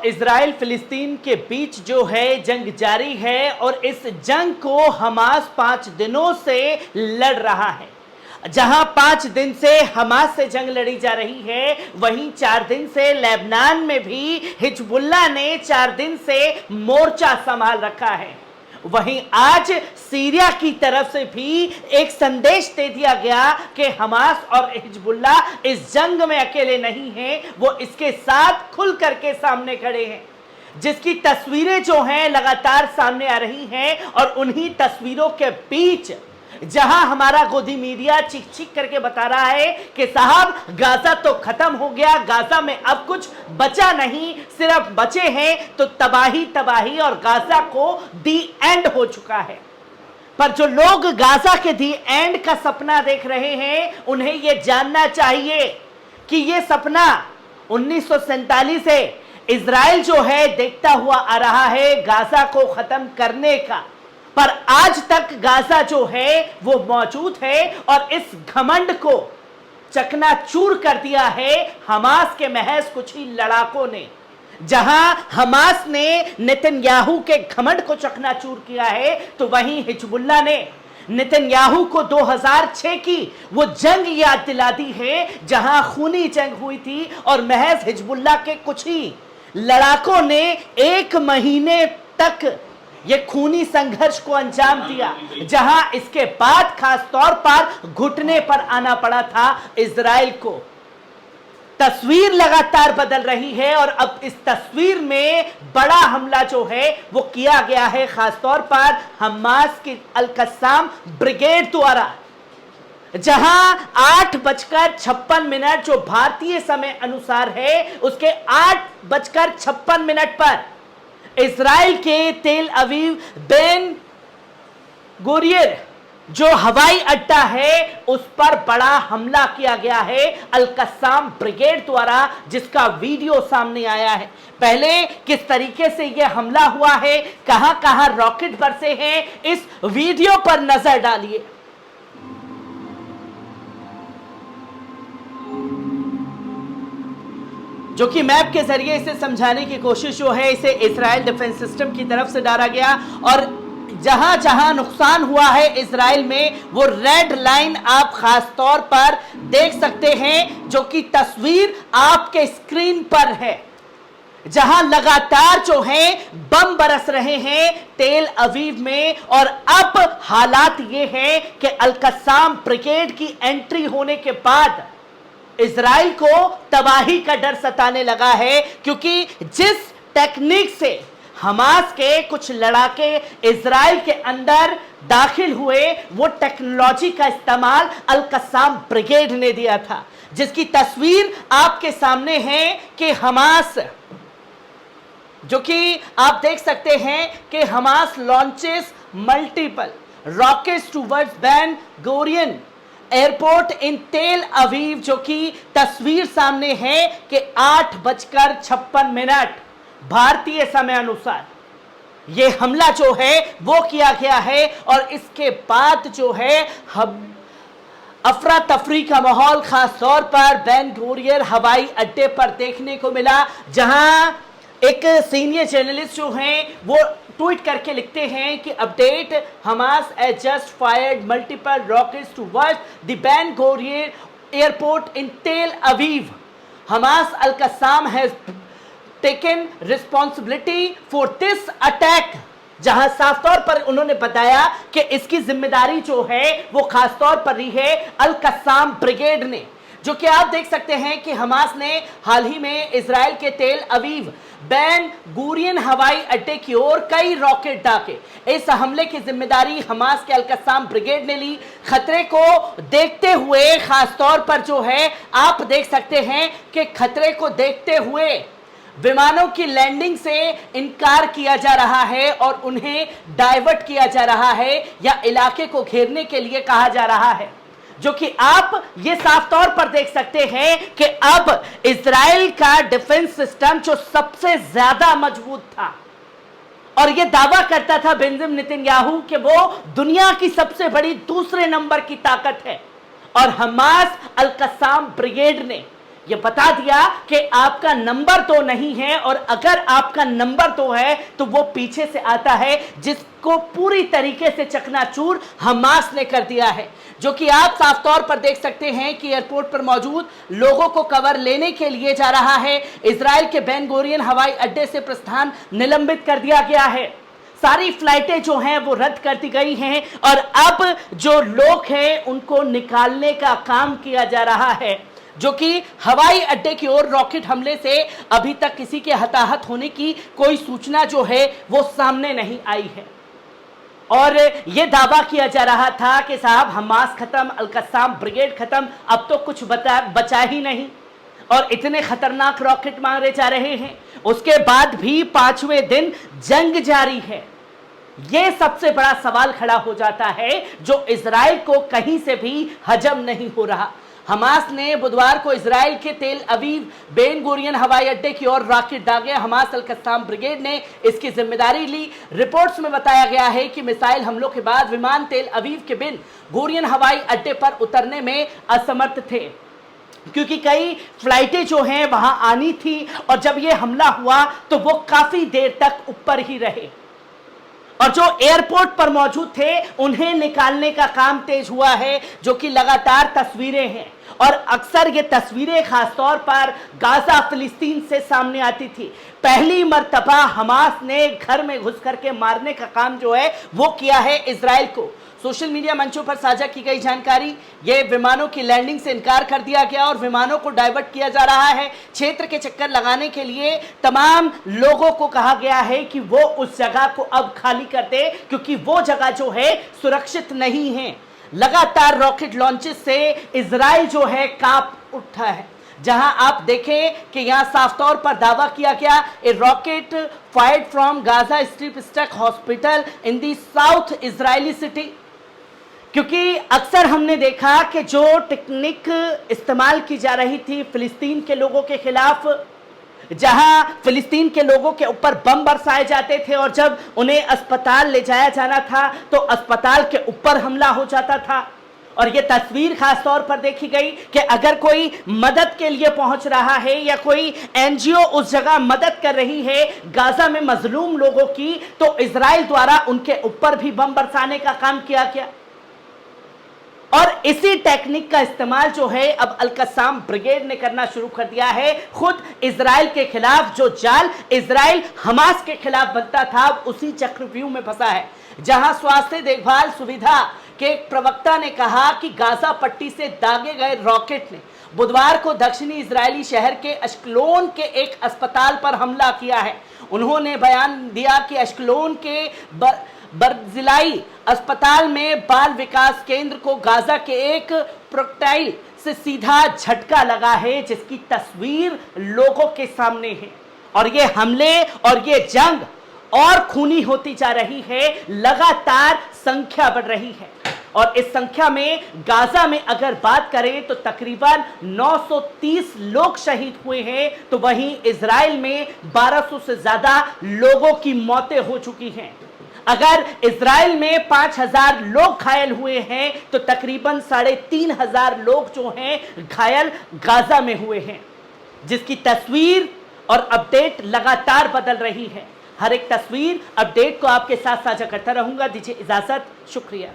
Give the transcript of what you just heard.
Israel फिलिस्तीन के बीच जो है जंग जारी है और इस जंग को हमास 5 दिनों से लड़ रहा है। जहां 5 दिन से हमास से जंग लड़ी जा रही है, वहीं 4 दिन से लेबनान में भी हिजबुल्लाह ने 4 दिन से मोर्चा संभाल रखा है। वहीं आज सीरिया की तरफ से भी एक संदेश दे दिया गया कि हमास और हिजबुल्लाह इस जंग में अकेले नहीं हैं, वो इसके साथ खुल करके सामने खड़े हैं, जिसकी तस्वीरें जो हैं लगातार सामने आ रही हैं। और उन्हीं तस्वीरों के बीच जहां हमारा गोदी मीडिया चीख चीख करके बता रहा है कि साहब गाजा तो खत्म हो गया, गाजा में अब कुछ बचा नहीं, सिर्फ बचे हैं तो तबाही तबाही और गाजा को दी एंड हो चुका है। पर जो लोग गाजा के दी एंड का सपना देख रहे हैं, उन्हें यह जानना चाहिए कि यह सपना 1947 से इजराइल जो है देखता हुआ आ रहा है गाजा को खत्म करने का, पर आज तक गाजा जो है वो मौजूद है और इस घमंड को चकनाचूर कर दिया है हमास के महज कुछ ही लड़ाकों ने। जहां हमास ने नेतन्याहू के घमंड को चकनाचूर किया है, तो वहीं हिजबुल्लाह ने नेतन्याहू को 2006 की वो जंग याद दिला दी है, जहां खूनी जंग हुई थी और महज हिजबुल्लाह के कुछ ही लड़ाकों ने 1 महीने तक ये खूनी संघर्ष को अंजाम दिया, जहां इसके बाद खास तौर पर घुटने पर आना पड़ा था इजराइल को। तस्वीर लगातार बदल रही है और अब इस तस्वीर में बड़ा हमला जो है वो किया गया है खास तौर पर हमास की अल-कस्साम ब्रिगेड द्वारा, जहां 8:56 जो भारतीय समय अनुसार है, उसके 8:56 पर इजराइल के तेल अवीव बेन गुरियन जो हवाई अड्डा है उस पर बड़ा हमला किया गया है अल-कस्साम ब्रिगेड द्वारा, जिसका वीडियो सामने आया है। पहले किस तरीके से यह हमला हुआ है, कहां कहां रॉकेट बरसे हैं, इस वीडियो पर नजर डालिए। जो कि मैप के जरिए इसे समझाने की कोशिश जो है, इसे इजराइल डिफेंस सिस्टम की तरफ से डाला गया और जहां जहां नुकसान हुआ है इजराइल में, वो रेड लाइन आप खास तौर पर देख सकते हैं, जो कि तस्वीर आपके स्क्रीन पर है, जहां लगातार जो है बम बरस रहे हैं तेल अवीव में। और अब हालात ये हैं कि अल-कस्साम ब्रिगेड की एंट्री होने के बाद इजराइल को तबाही का डर सताने लगा है, क्योंकि जिस टेक्निक से हमास के कुछ लड़ाके इजराइल के अंदर दाखिल हुए, वो टेक्नोलॉजी का इस्तेमाल अल-कस्साम ब्रिगेड ने दिया था, जिसकी तस्वीर आपके सामने है कि हमास, जो कि आप देख सकते हैं कि Hamas launches multiple rockets towards Ben Gurion airport in Tel Aviv, जो कि तस्वीर सामने है कि 8:56 भारतीय समय अनुसार यह हमला जो है वो किया गया है। और इसके बाद जो है अफरा तफरी का माहौल खास तौर पर बेन गुरियन हवाई अड्डे पर देखने को मिला, जहां एक सीनियर जर्नलिस्ट जो हैं वो ट्वीट करके लिखते हैं कि update, Hamas has just fired multiple rockets towards the Ben Gurion airport in Tel Aviv. Hamas Al Qassam has taken responsibility for this attack, जहां साफ तौर पर उन्होंने बताया कि इसकी जिम्मेदारी जो है वो खास तौर पर रही है अल-कस्साम ब्रिगेड ने। जो कि आप देख सकते हैं कि हमास ने हाल ही में इजराइल के तेल अवीव बेन गुरियन हवाई अड्डे की ओर कई रॉकेट दागे। इस हमले की जिम्मेदारी हमास के अल-कस्साम ब्रिगेड ने ली। खतरे को देखते हुए खास तौर पर जो है आप देख सकते हैं कि खतरे को देखते हुए विमानों की लैंडिंग से इनकार किया जा रहा है और उन्हें डाइवर्ट किया जा रहा है या इलाके को घेरने के लिए कहा जा रहा है, जो कि आप ये साफ तौर पर देख सकते हैं कि अब इजराइल का डिफेंस सिस्टम जो सबसे ज्यादा मजबूत था और ये दावा करता था बेंजामिन नेतन्याहू कि वो दुनिया की सबसे बड़ी दूसरे नंबर की ताकत है, और हमास अल-कस्साम ब्रिगेड ने ये बता दिया कि आपका नंबर तो नहीं है, और अगर आपका नंबर तो है तो वो पीछे से आता है, जिसको पूरी तरीके से चकनाचूर हमास ने कर दिया है, जो कि आप साफ तौर पर देख सकते हैं कि एयरपोर्ट पर मौजूद लोगों को कवर लेने के लिए जा रहा है। इजराइल के बेन गुरियन हवाई अड्डे से प्रस्थान निलंबित कर दिया गया है। सारी फ्लाइटें जो हैं वो रद्द कर दी गई हैं, और अब जो लोग हैं उनको निकालने का काम किया जा रहा है, जो कि हवाई अड्डे की ओर रॉकेट हमले से अभी तक किसी के हताहत होने की कोई सूचना जो है वो सामने नहीं आई है। और यह दावा किया जा रहा था कि साहब हमास खत्म, अल-कस्साम ब्रिगेड खत्म, अब तो कुछ बचा ही नहीं, और इतने खतरनाक रॉकेट मारे जा रहे हैं। उसके बाद भी 5वें दिन जंग जारी है। यह सबसे बड़ा सवाल खड़ा हो जाता है जो इजराइल को कहीं से भी हजम नहीं हो रहा। हमास ने बुधवार को इजराइल के तेल अवीव बेन गुरियन हवाई अड्डे की ओर रॉकेट दागे। हमास अल-कस्साम ब्रिगेड ने इसकी जिम्मेदारी ली। रिपोर्ट्स में बताया गया है कि मिसाइल हमलों के बाद विमान तेल अवीव के बेन गुरियन हवाई अड्डे पर उतरने में असमर्थ थे, क्योंकि कई फ्लाइटें जो हैं वहां आनी थी, और जब यह हमला हुआ तो वो काफी देर तक ऊपर ही रहे, और जो एयरपोर्ट पर मौजूद थे उन्हें निकालने का काम तेज हुआ है, जो कि लगातार तस्वीरें हैं। और अक्सर ये तस्वीरें खासतौर पर गाजा फिलिस्तीन से सामने आती थी। पहली मर्तबा हमास ने घर में घुस करके मारने का काम जो है वो किया है इजराइल को। सोशल मीडिया मंचों पर साझा की गई जानकारी, ये विमानों की लैंडिंग से इनकार कर दिया गया और विमानों को डाइवर्ट किया जा रहा है। क्षेत्र के चक्कर लगाने के लिए तमाम लोगों को कहा गया है कि वो उस जगह को अब खाली कर दे, क्योंकि वो जगह जो है सुरक्षित नहीं है। लगातार रॉकेट लॉन्चेस से इजराइल जो है कांप उठा है, जहां आप देखें कि यहां साफ तौर पर दावा किया गया, a rocket fired from Gaza Strip struck hospital in the south Israeli city. क्योंकि अक्सर हमने देखा कि जो टेक्निक इस्तेमाल की जा रही थी फिलिस्तीन के लोगों के खिलाफ, जहां फिलिस्तीन के लोगों के ऊपर बम बरसाए जाते थे और जब उन्हें अस्पताल ले जाया जाना था तो अस्पताल के ऊपर हमला हो जाता था। और यह तस्वीर खास तौर पर देखी गई कि अगर कोई मदद के लिए पहुंच रहा है या कोई एनजीओ उस जगह मदद कर रही है गाजा में मजलूम लोगों की, तो इजराइल द्वारा उनके ऊपर भी बम बरसाने का काम किया गया। और इसी टेक्निक का इस्तेमाल जो है अब अल-कस्साम ब्रिगेड ने करना शुरू कर दिया है। खुद इजराइल के खिलाफ जो जाल इजराइल हमास के खिलाफ बनता था, उसी चक्रव्यूह में फंसा है, जहां स्वास्थ्य देखभाल सुविधा के एक प्रवक्ता ने कहा कि गाजा पट्टी से दागे गए रॉकेट ने बुधवार को दक्षिणी इजरायली शहर के अश्कलोन के एक अस्पताल पर हमला किया है। उन्होंने बयान दिया कि अश्कलोन के बर्जिलाई अस्पताल में बाल विकास केंद्र को गाजा के एक प्रोजेक्टाइल से सीधा झटका लगा है, जिसकी तस्वीर लोगों के सामने है। और ये हमले और ये जंग और खूनी होती जा रही है, लगातार संख्या बढ़ रही है। और इस संख्या में गाजा में अगर बात करें तो तकरीबन 930 लोग शहीद हुए हैं, तो वहीं इजराइल में 1200 से ज्यादा लोगों की मौतें हो चुकी हैं। अगर इजराइल में 5000 लोग घायल हुए हैं तो तकरीबन 3500 लोग जो हैं घायल गाजा में हुए हैं, जिसकी तस्वीर और अपडेट लगातार बदल रही है। हर एक तस्वीर अपडेट को आपके साथ साझा करता रहूंगा। दीजिए इजाजत, शुक्रिया।